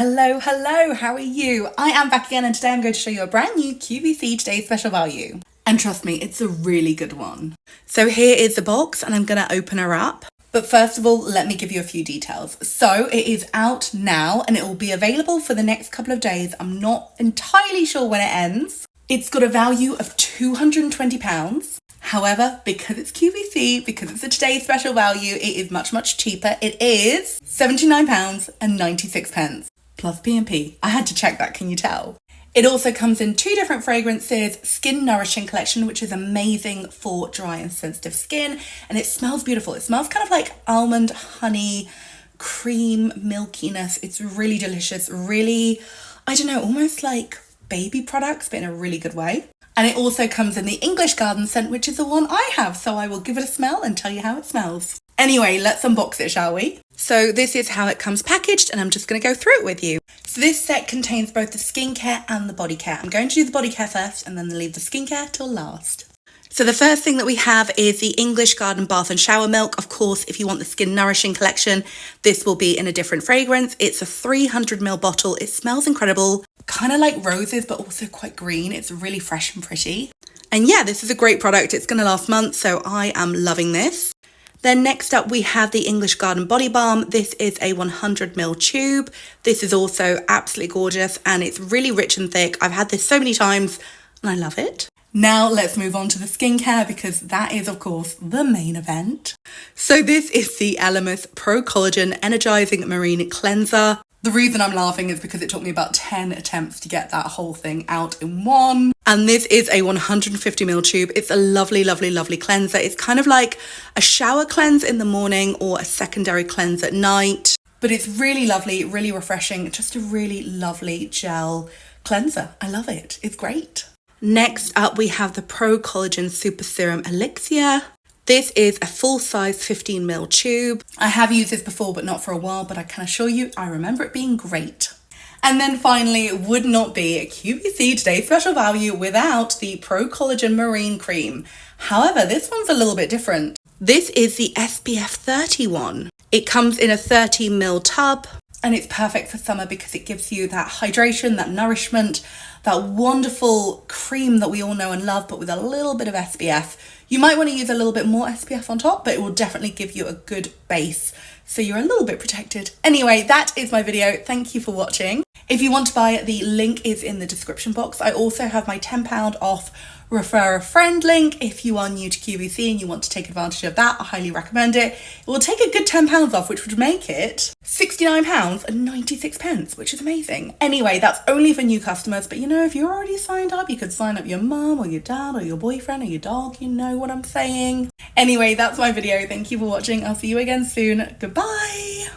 Hello, how are you? I am back again and today I'm going to show you a brand new QVC Today's Special Value. And trust me, it's a really good one. So here is the box and I'm going to open her up. But first of all, let me give you a few details. So it is out now and it will be available for the next couple of days. I'm not entirely sure when it ends. It's got a value of £220. However, because it's QVC, because it's a today's special value, it is much, much cheaper. It is £79.96 plus P&P. I had to check that, can you tell? It also comes in 2 different fragrances, Skin Nourishing collection, which is amazing for dry and sensitive skin. And it smells beautiful. It smells kind of like almond, honey, cream, milkiness. It's really delicious, really, I don't know, almost like baby products, but in a really good way. And it also comes in the English Garden scent, which is the one I have. So I will give it a smell and tell you how it smells. Anyway, let's unbox it, shall we? So this is how it comes packaged and I'm just going to go through it with you. So this set contains both the skincare and the body care. I'm going to do the body care first and then leave the skincare till last. So the first thing that we have is the English Garden Bath and Shower Milk. Of course, if you want the Skin Nourishing collection, this will be in a different fragrance. It's a 300ml bottle. It smells incredible, kind of like roses, but also quite green. It's really fresh and pretty. And yeah, this is a great product. It's going to last months, so I am loving this. Then next up, we have the English Garden Body Balm. This is a 100ml tube. This is also absolutely gorgeous and it's really rich and thick. I've had this so many times and I love it. Now let's move on to the skincare because that is, of course, the main event. So this is the Elemis Pro-Collagen Energizing Marine Cleanser. The reason I'm laughing is because it took me about 10 attempts to get that whole thing out in one. And this is a 150ml tube. It's a lovely, lovely, lovely cleanser. It's kind of like a shower cleanse in the morning or a secondary cleanse at night. But it's really lovely, really refreshing. Just a really lovely gel cleanser. I love it. It's great. Next up, we have the Pro-Collagen Super Serum Elixir. This is a full-size 15ml tube. I have used this before, but not for a while, but I can assure you, I remember it being great. And then finally, it would not be a QVC Today's Special Value without the Pro-Collagen Marine Cream. However, this one's a little bit different. This is the SPF 30 one. It comes in a 30ml tub. And it's perfect for summer because it gives you that hydration, that nourishment, that wonderful cream that we all know and love, but with a little bit of SPF. You might want to use a little bit more SPF on top, but it will definitely give you a good base, so you're a little bit protected. Anyway, that is my video. Thank you for watching. If you want to buy it, the link is in the description box. I also have my £10 off refer a friend link. If you are new to QVC and you want to take advantage of that, I highly recommend it. It will take a good £10 off, which would make it £69.96, which is amazing. Anyway, that's only for new customers, but you know, if you're already signed up, you could sign up your mum or your dad or your boyfriend or your dog, you know what I'm saying. Anyway, that's my video. Thank you for watching. I'll see you again soon. Goodbye.